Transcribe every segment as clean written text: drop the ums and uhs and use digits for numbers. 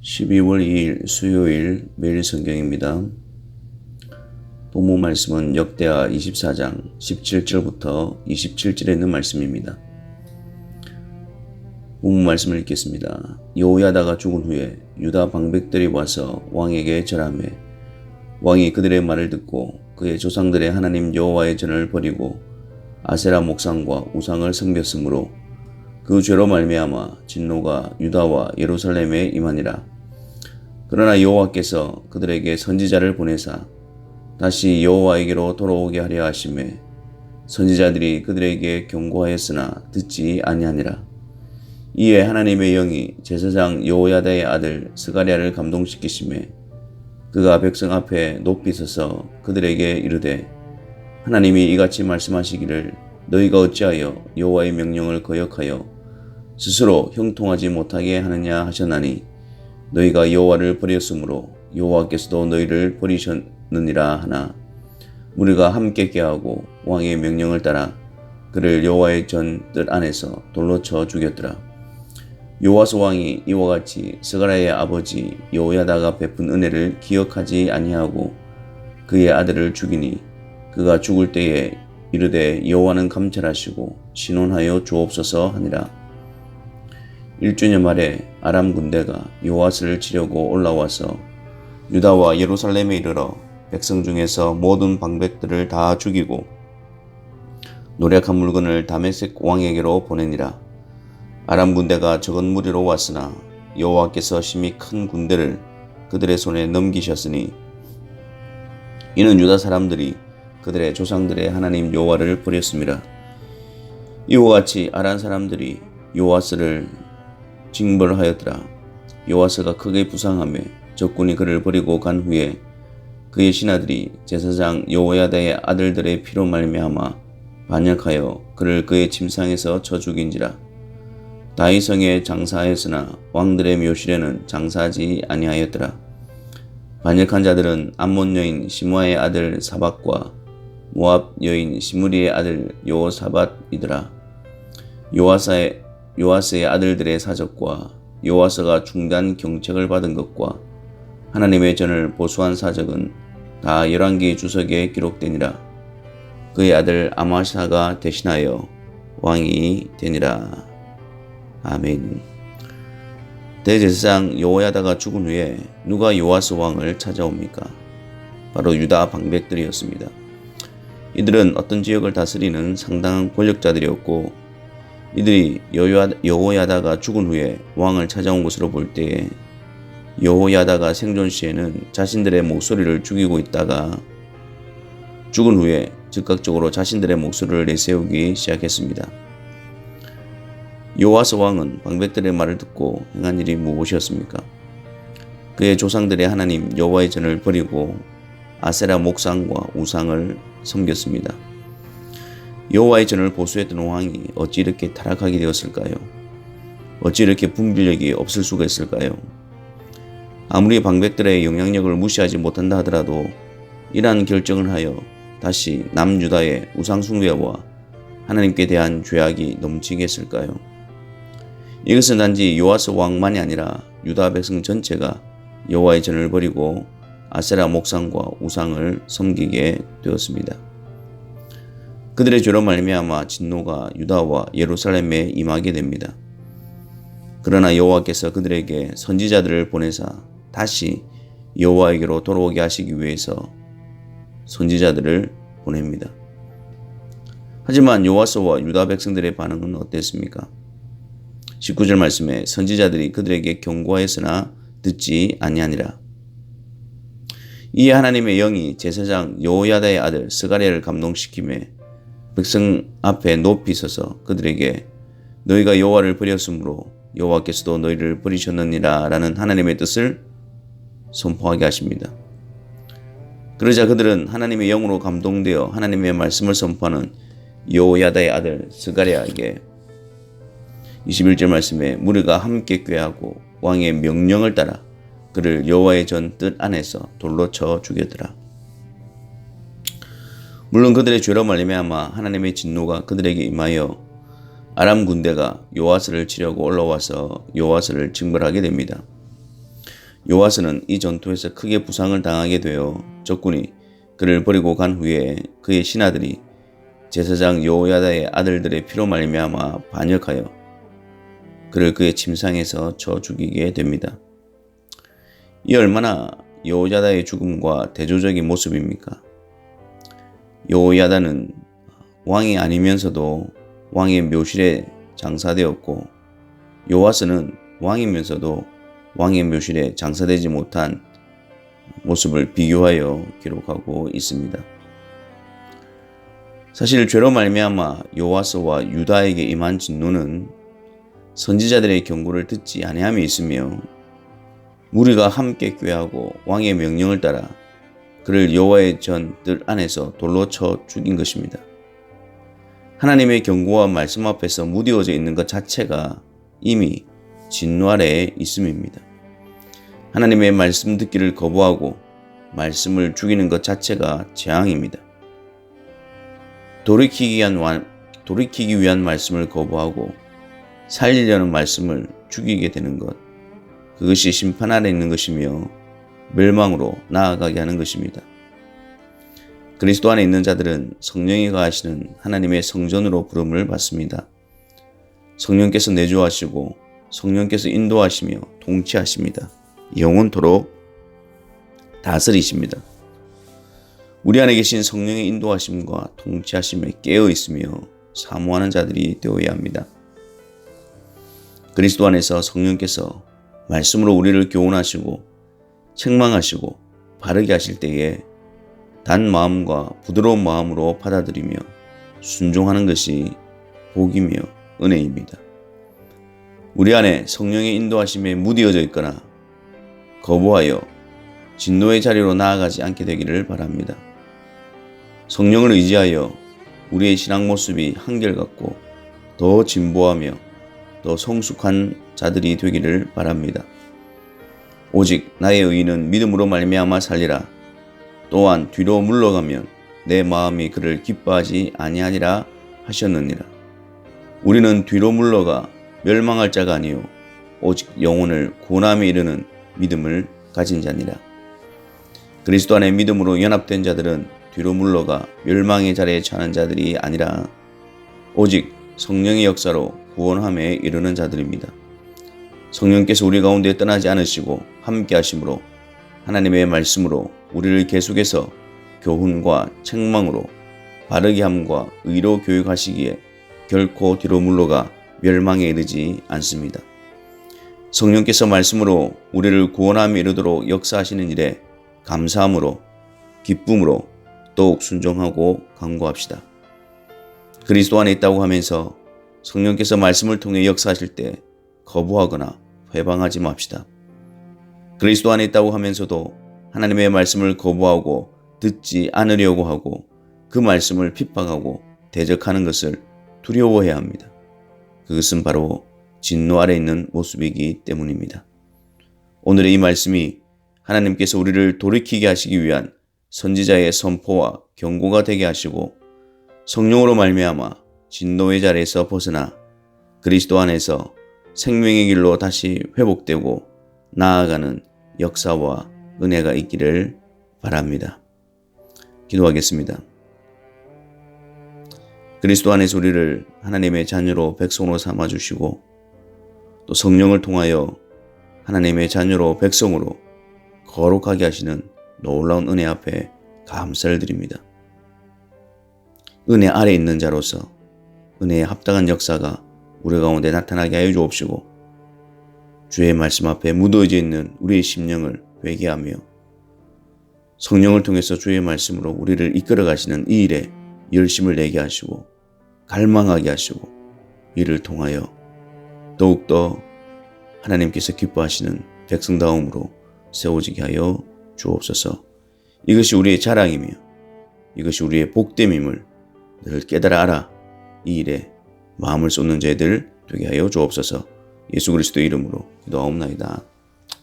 12월 2일 수요일 매일 성경입니다. 본문 말씀은 역대하 24장 17절부터 27절에 있는 말씀입니다. 본문 말씀을 읽겠습니다. 여호야다가 죽은 후에 유다 방백들이 와서 왕에게 절하매 왕이 그들의 말을 듣고 그의 조상들의 하나님 여호와의 전을 버리고 아세라 목상과 우상을 섬겼으므로 그 죄로 말미암아 진노가 유다와 예루살렘에 임하니라. 그러나 여호와께서 그들에게 선지자를 보내사 다시 여호와에게로 돌아오게 하려 하심에 선지자들이 그들에게 경고하였으나 듣지 아니하니라. 이에 하나님의 영이 제사장 여호야다의 아들 스가랴를 감동시키심에 그가 백성 앞에 높이 서서 그들에게 이르되 하나님이 이같이 말씀하시기를 너희가 어찌하여 여호와의 명령을 거역하여 스스로 형통하지 못하게 하느냐 하셨나니 너희가 여호와를 버렸으므로 여호와께서도 너희를 버리셨느니라 하나 무리가 함께 꾀하고 왕의 명령을 따라 그를 여호와의 전 뜰 안에서 돌로 쳐 죽였더라. 요아스 왕이 이와 같이 스가랴의 아버지 여호야다가 베푼 은혜를 기억하지 아니하고 그의 아들을 죽이니 그가 죽을 때에 이르되 여호와는 감찰하시고 신원하여 주옵소서 하니라. 1주년 말에 아람 군대가 요아스를 치려고 올라와서 유다와 예루살렘에 이르러 백성 중에서 모든 방백들을 다 죽이고 노력한 물건을 다메섹 왕에게로 보내니라. 아람 군대가 적은 무리로 왔으나 여호와께서 심히 큰 군대를 그들의 손에 넘기셨으니 이는 유다 사람들이 그들의 조상들의 하나님 여호와를 버렸습니다. 이와 같이 아람 사람들이 요아스를 징벌하였더라. 요아스가 크게 부상하며 적군이 그를 버리고 간 후에 그의 신하들이 제사장 여호야다의 아들들의 피로 말미암아 반역하여 그를 그의 침상에서 쳐 죽인지라. 다윗성에 장사하였으나 왕들의 묘실에는 장사하지 아니하였더라. 반역한 자들은 암몬 여인 시므아의 아들 사밧과 모압 여인 시므리의 아들 여호사밧이더라. 요아스의 아들들의 사적과 요아스가 중단 경책을 받은 것과 하나님의 전을 보수한 사적은 다 열왕기 주석에 기록되니라. 그의 아들 아마샤가 대신하여 왕이 되니라. 아멘. 대제사장 여호야다가 죽은 후에 누가 요아스 왕을 찾아옵니까? 바로 유다 방백들이었습니다. 이들은 어떤 지역을 다스리는 상당한 권력자들이었고 이들이 여호야다가 죽은 후에 왕을 찾아온 것으로 볼 때에 여호야다가 생존 시에는 자신들의 목소리를 죽이고 있다가 죽은 후에 즉각적으로 자신들의 목소리를 내세우기 시작했습니다. 요아스 왕은 방백들의 말을 듣고 행한 일이 무엇이었습니까? 그의 조상들의 하나님 여호와의 전을 버리고 아세라 목상과 우상을 섬겼습니다. 여호와의 전을 보수했던 왕이 어찌 이렇게 타락하게 되었을까요? 어찌 이렇게 분별력이 없을 수가 있을까요? 아무리 방백들의 영향력을 무시하지 못한다 하더라도 이러한 결정을 하여 다시 남유다의 우상숭배와 하나님께 대한 죄악이 넘치게 했을까요? 이것은 단지 요아스 왕만이 아니라 유다 백성 전체가 여호와의 전을 버리고 아세라 목상과 우상을 섬기게 되었습니다. 그들의 죄로 말미암아 진노가 유다와 예루살렘에 임하게 됩니다. 그러나 여호와께서 그들에게 선지자들을 보내사 다시 여호와에게로 돌아오게 하시기 위해서 선지자들을 보냅니다. 하지만 요아스와 유다 백성들의 반응은 어땠습니까? 19절 말씀에 선지자들이 그들에게 경고하였으나 듣지 아니하니라. 이에 하나님의 영이 제사장 여호야다의 아들 스가랴를 감동시키매 백성 앞에 높이 서서 그들에게 너희가 여호와를 버렸으므로 여호와께서도 너희를 버리셨느니라 라는 하나님의 뜻을 선포하게 하십니다. 그러자 그들은 하나님의 영으로 감동되어 하나님의 말씀을 선포하는 여호야다의 아들 스가랴에게 21절 말씀에 무리가 함께 꾀하고 왕의 명령을 따라 그를 여호와의 전 뜰 안에서 돌로 쳐 죽였더라. 물론 그들의 죄로 말미암아 하나님의 진노가 그들에게 임하여 아람 군대가 요아스를 치려고 올라와서 요아스를 징벌하게 됩니다. 요아스는 이 전투에서 크게 부상을 당하게 되어 적군이 그를 버리고 간 후에 그의 신하들이 제사장 여호야다의 아들들의 피로 말미암아 반역하여 그를 그의 침상에서 쳐 죽이게 됩니다. 이 얼마나 여호야다의 죽음과 대조적인 모습입니까? 여호야다는 왕이 아니면서도 왕의 묘실에 장사되었고, 요아스는 왕이면서도 왕의 묘실에 장사되지 못한 모습을 비교하여 기록하고 있습니다. 사실 죄로 말미암아 요아스와 유다에게 임한 진노는 선지자들의 경고를 듣지 아니함이 있으며, 무리가 함께 꾀하고 왕의 명령을 따라 그를 여호와의 전 뜰 안에서 돌로 쳐 죽인 것입니다. 하나님의 경고와 말씀 앞에서 무디어져 있는 것 자체가 이미 진노 아래에 있음입니다. 하나님의 말씀 듣기를 거부하고 말씀을 죽이는 것 자체가 재앙입니다. 돌이키기 위한 말씀을 거부하고 살리려는 말씀을 죽이게 되는 것, 그것이 심판 아래 있는 것이며 멸망으로 나아가게 하는 것입니다. 그리스도 안에 있는 자들은 성령이 거하시는 하나님의 성전으로 부름을 받습니다. 성령께서 내주하시고 성령께서 인도하시며 통치하십니다. 영원토록 다스리십니다. 우리 안에 계신 성령의 인도하심과 통치하심에 깨어 있으며 사모하는 자들이 되어야 합니다. 그리스도 안에서 성령께서 말씀으로 우리를 교훈하시고 책망하시고 바르게 하실 때에 단 마음과 부드러운 마음으로 받아들이며 순종하는 것이 복이며 은혜입니다. 우리 안에 성령의 인도하심에 무디어져 있거나 거부하여 진노의 자리로 나아가지 않게 되기를 바랍니다. 성령을 의지하여 우리의 신앙 모습이 한결같고 더 진보하며 더 성숙한 자들이 되기를 바랍니다. 오직 나의 의인은 믿음으로 말미암아 살리라. 또한 뒤로 물러가면 내 마음이 그를 기뻐하지 아니하니라 하셨느니라. 우리는 뒤로 물러가 멸망할 자가 아니요 오직 영혼을 구원함에 이르는 믿음을 가진 자니라. 그리스도 안에 믿음으로 연합된 자들은 뒤로 물러가 멸망의 자리에 처하는 자들이 아니라 오직 성령의 역사로 구원함에 이르는 자들입니다. 성령께서 우리 가운데 떠나지 않으시고 함께 하심으로 하나님의 말씀으로 우리를 계속해서 교훈과 책망으로 바르게 함과 의로 교육하시기에 결코 뒤로 물러가 멸망에 이르지 않습니다. 성령께서 말씀으로 우리를 구원함에 이르도록 역사하시는 일에 감사함으로 기쁨으로 더욱 순종하고 간구합시다. 그리스도 안에 있다고 하면서 성령께서 말씀을 통해 역사하실 때 거부하거나 회방하지 맙시다. 그리스도 안에 있다고 하면서도 하나님의 말씀을 거부하고 듣지 않으려고 하고 그 말씀을 핍박하고 대적하는 것을 두려워해야 합니다. 그것은 바로 진노 아래 있는 모습이기 때문입니다. 오늘의 이 말씀이 하나님께서 우리를 돌이키게 하시기 위한 선지자의 선포와 경고가 되게 하시고 성령으로 말미암아 진노의 자리에서 벗어나 그리스도 안에서 생명의 길로 다시 회복되고 나아가는 역사와 은혜가 있기를 바랍니다. 기도하겠습니다. 그리스도 안에서 우리를 하나님의 자녀로 백성으로 삼아주시고 또 성령을 통하여 하나님의 자녀로 백성으로 거룩하게 하시는 놀라운 은혜 앞에 감사를 드립니다. 은혜 아래 있는 자로서 은혜에 합당한 역사가 우리 가운데 나타나게 하여 주옵시고 주의 말씀 앞에 묻어져 있는 우리의 심령을 회개하며 성령을 통해서 주의 말씀으로 우리를 이끌어 가시는 이 일에 열심을 내게 하시고 갈망하게 하시고 이를 통하여 더욱더 하나님께서 기뻐하시는 백성다움으로 세워지게 하여 주옵소서. 이것이 우리의 자랑이며 이것이 우리의 복됨임을 늘 깨달아 알아 이 일에 마음을 쏟는 자들 되게 하여 주옵소서. 예수 그리스도 이름으로 기도하옵나이다.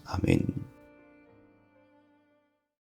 아멘.